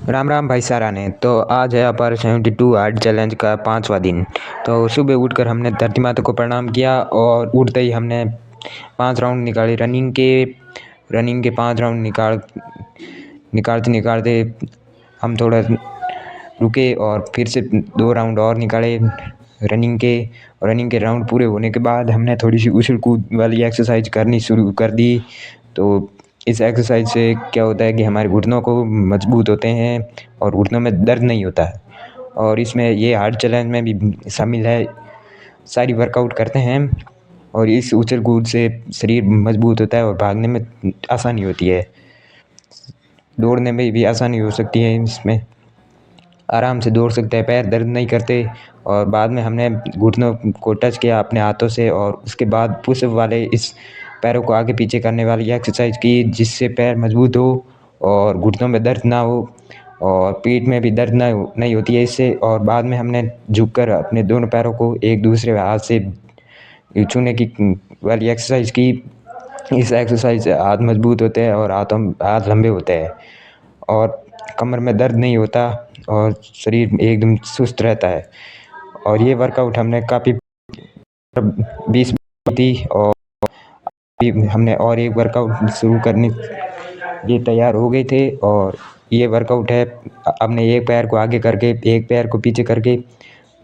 राम राम भाई सारा ने। तो आज है अपर 72 हार्ड चैलेंज का 5वां दिन। तो सुबह उठकर हमने धरती माता को प्रणाम किया और उठते ही हमने 5 राउंड निकाले रनिंग के 5 राउंड निकालते निकालते हम थोड़ा रुके और फिर से 2 राउंड और निकाले रनिंग के राउंड पूरे होने के बाद हमने थोड़ी सी उछल कूद वाली एक्सरसाइज करनी शुरू कर दी। तो इस एक्सरसाइज से क्या होता है कि हमारे घुटनों को मजबूत होते हैं और घुटनों में दर्द नहीं होता है। और इसमें ये हार्ड चैलेंज में भी शामिल है, सारी वर्कआउट करते हैं और इस उछल कूद से शरीर मजबूत होता है और भागने में आसानी होती है, दौड़ने में भी आसानी हो सकती है। इसमें आराम से दौड़ सकते हैं, पैर दर्द नहीं करते। और बाद में हमने घुटनों को टच किया अपने हाथों से और उसके बाद पुशअप वाले इस पैरों को आगे पीछे करने वाली एक्सरसाइज की, जिससे पैर मजबूत हो और घुटनों में दर्द ना हो और पीठ में भी दर्द नहीं होती है इससे। और बाद में हमने झुककर अपने दोनों पैरों को एक दूसरे हाथ से छूने की वाली एक्सरसाइज की। इस एक्सरसाइज से हाथ मजबूत होते हैं और हाथ लंबे होते हैं और कमर में दर्द नहीं होता और शरीर एकदम सुस्त रहता है। और ये वर्कआउट हमने काफ़ी 20 थी और हमने और एक वर्कआउट शुरू करने ये तैयार हो गए थे। और ये वर्कआउट है अपने एक पैर को आगे करके एक पैर को पीछे करके।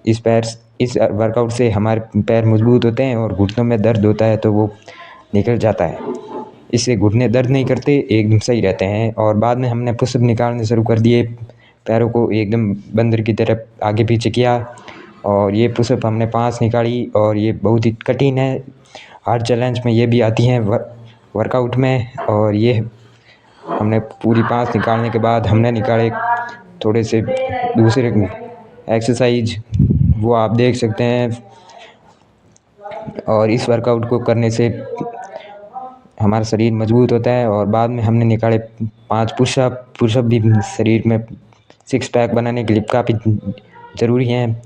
इस वर्कआउट से हमारे पैर मजबूत होते हैं और घुटनों में दर्द होता है तो वो निकल जाता है। इससे घुटने दर्द नहीं करते, एकदम सही रहते हैं। और बाद में हमने पुशअप निकालने शुरू कर दिए, पैरों को एकदम बंदर की तरफ आगे पीछे किया और ये पुशअप हमने 5 निकाली। और ये बहुत ही कठिन है, हार्ड चैलेंज में ये भी आती हैं वर्कआउट में। और ये हमने पूरी 5 निकालने के बाद हमने निकाले थोड़े से दूसरे एक्सरसाइज, वो आप देख सकते हैं। और इस वर्कआउट को करने से हमारा शरीर मजबूत होता है। और बाद में हमने निकाले 5 पुशअप भी शरीर में 6 पैक बनाने के लिए काफ़ी ज़रूरी हैं।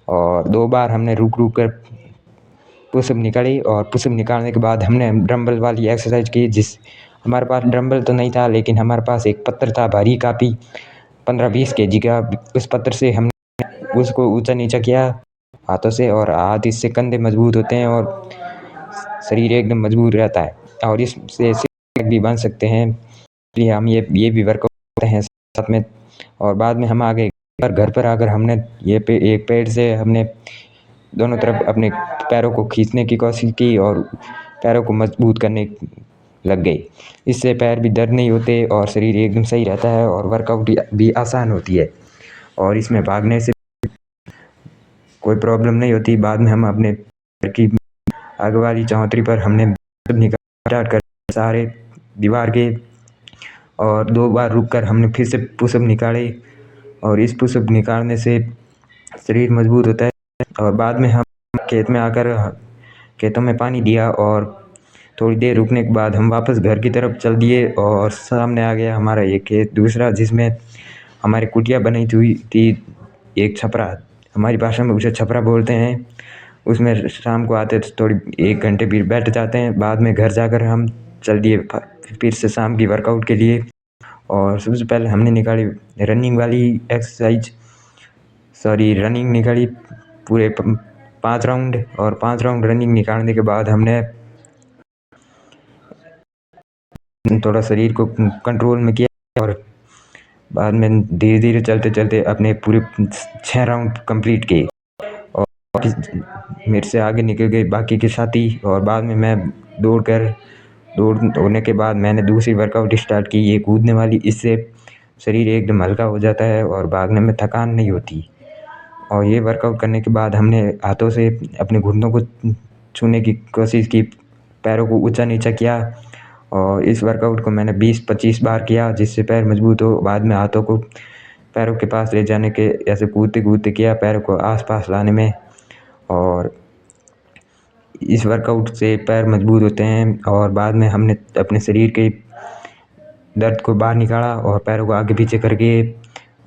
और 2 बार हमने रुक कर पुशअप निकाली और पुशअप निकालने के बाद हमने डंबल वाली एक्सरसाइज की। हमारे पास डंबल तो नहीं था, लेकिन हमारे पास एक पत्थर था भारी काफ़ी 15-20 केजी का। उस पत्थर से हमने उसको ऊंचा नीचा किया हाथों से, और हाथ इससे कंधे मजबूत होते हैं और शरीर एकदम मजबूत रहता है और इससे भी बन सकते हैं। इसलिए हम ये भी वर्कआउट करते हैं साथ में। और बाद में हम आगे घर पर आकर हमने एक पैर से हमने दोनों तरफ अपने पैरों को खींचने की कोशिश की और पैरों को मजबूत करने लग गए। इससे पैर भी दर्द नहीं होते और शरीर एकदम सही रहता है और वर्कआउट भी आसान होती है। और इसमें भागने से कोई प्रॉब्लम नहीं होती। बाद में हम अपने घर की आगे वाली चौहतरी पर हमने स्टार्ट कर सारे दीवार के, और 2 बार रुक कर हमने फिर से पुशअप निकाले। और इस पुशअप निकालने से शरीर मजबूत होता है। और बाद में हम खेत में आकर खेतों में पानी दिया और थोड़ी देर रुकने के बाद हम वापस घर की तरफ चल दिए। और सामने आ गया हमारा एक खेत दूसरा, जिसमें हमारी कुटिया बनी हुई थी, एक छपरा, हमारी भाषा में उसे छपरा बोलते हैं। उसमें शाम को आते तो थोड़ी 1 घंटे फिर बैठ जाते हैं। बाद में घर जाकर हम चल दिए फिर से शाम की वर्कआउट के लिए। और सबसे पहले हमने निकाली रनिंग वाली एक्सरसाइज, रनिंग निकाली पूरे 5 राउंड। और 5 राउंड रनिंग निकालने के बाद हमने थोड़ा शरीर को कंट्रोल में किया और बाद में धीरे धीरे चलते चलते अपने पूरे 6 राउंड कंप्लीट किए। और मेरे से आगे निकल गए बाकी के साथी। और बाद में मैं दौड़ होने के बाद मैंने दूसरी वर्कआउट स्टार्ट की, ये कूदने वाली। इससे शरीर एकदम हल्का हो जाता है और भागने में थकान नहीं होती। और ये वर्कआउट करने के बाद हमने हाथों से अपने घुटनों को छूने की कोशिश की, पैरों को ऊंचा नीचा किया। और इस वर्कआउट को मैंने 20-25 बार किया, जिससे पैर मजबूत हो। बाद में हाथों को पैरों के पास ले जाने के ऐसे कूदते कूदते किया, पैरों को आसपास लाने में। और इस वर्कआउट से पैर मजबूत होते हैं। और बाद में हमने अपने शरीर के दर्द को बाहर निकाला और पैरों को आगे पीछे करके।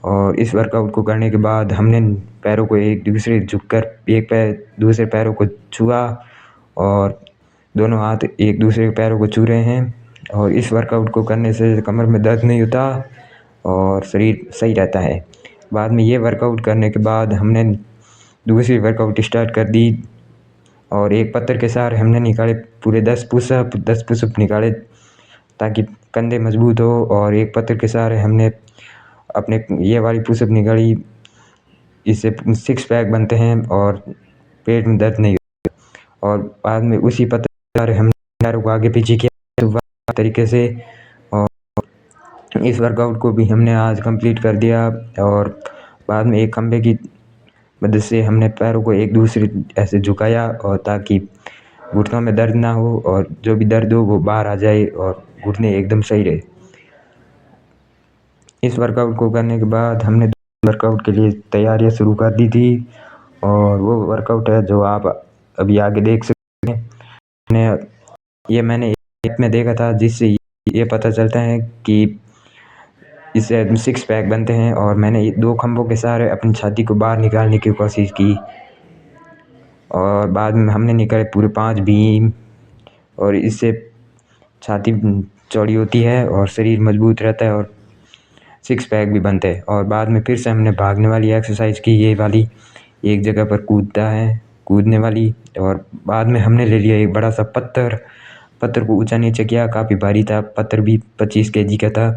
और इस वर्कआउट को करने के बाद हमने पैरों को एक दूसरे झुककर एक पैर दूसरे पैरों को छुआ और दोनों हाथ एक दूसरे के पैरों को छू रहे हैं। और इस वर्कआउट को करने से कमर में दर्द नहीं होता और शरीर सही रहता है। बाद में ये वर्कआउट करने के बाद हमने दूसरी वर्कआउट स्टार्ट कर दी और एक पत्थर के सहारे हमने निकाले पूरे 10 पुशअप निकाले ताकि कंधे मजबूत हो। और एक पत्थर के सहारे हमने अपने ये वाली पुशअप निकाली, इससे 6 पैक बनते हैं और पेट में दर्द नहीं होता। और बाद में उसी पत्थर के सहारे हमने पैरों को आगे पीछे किया तो तरीके से। और इस वर्कआउट को भी हमने आज कंप्लीट कर दिया। और बाद में एक खंभे की मदद से हमने पैरों को एक दूसरे ऐसे झुकाया और ताकि घुटनों में दर्द ना हो और जो भी दर्द हो वो बाहर आ जाए और घुटने एकदम सही रहे। इस वर्कआउट को करने के बाद हमने वर्कआउट के लिए तैयारियां शुरू कर दी थी और वो वर्कआउट है जो आप अभी आगे देख सकते हैं। मैंने एक में देखा था जिससे ये पता चलता है कि इससे 6 पैक बनते हैं। और मैंने 2 खंभों के सहारे अपनी छाती को बाहर निकालने की कोशिश की और बाद में हमने निकाले पूरे 5 बीम और इससे छाती चौड़ी होती है और शरीर मजबूत रहता है और 6 पैक भी बनते हैं। और बाद में फिर से हमने भागने वाली एक्सरसाइज की, ये वाली एक जगह पर कूदने वाली। और बाद में हमने ले लिया एक बड़ा सा पत्थर को ऊंचा नीचे किया, काफ़ी भारी था पत्थर भी, 25 केजी का था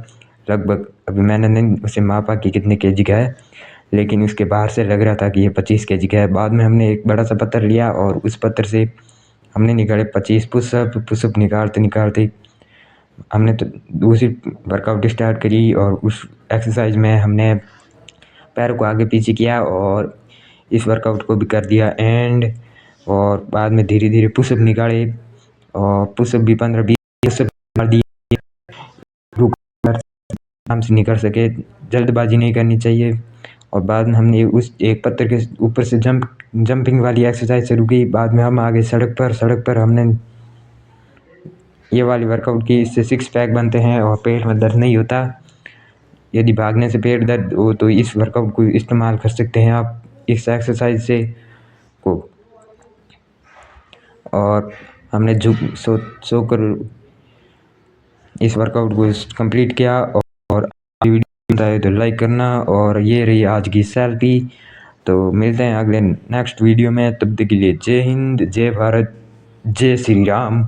लगभग। अभी मैंने नहीं उसे मापा कि कितने केजी का है, लेकिन उसके बाहर से लग रहा था कि ये 25 केजी का है। बाद में हमने एक बड़ा सा पत्थर लिया और उस पत्थर से हमने निकाले 25 पुशअप निकालते हमने तो दूसरी वर्कआउट स्टार्ट करी। और उस एक्सरसाइज में हमने पैरों को आगे पीछे किया और इस वर्कआउट को भी कर दिया एंड। और बाद में धीरे धीरे पुशअप निकाले और पुशअप भी 15-20 पुशअप कर दिए, आराम से निकल सके, जल्दबाजी नहीं करनी चाहिए। और बाद में हमने उस एक पत्थर के ऊपर से जंपिंग वाली एक्सरसाइज शुरू की। बाद में हम आगे सड़क पर हमने ये वाली वर्कआउट की, इससे 6 पैक बनते हैं और पेट में दर्द नहीं होता। यदि भागने से पेट दर्द हो तो इस वर्कआउट को इस्तेमाल कर सकते हैं आप इस एक्सरसाइज से को। और हमने सोकर इस वर्कआउट को कंप्लीट किया। और वीडियो बताए तो लाइक करना। और ये रही आज की सेल्फी। तो मिलते हैं अगले नेक्स्ट वीडियो में, तब तक के लिए जय हिंद, जय भारत, जय श्री राम।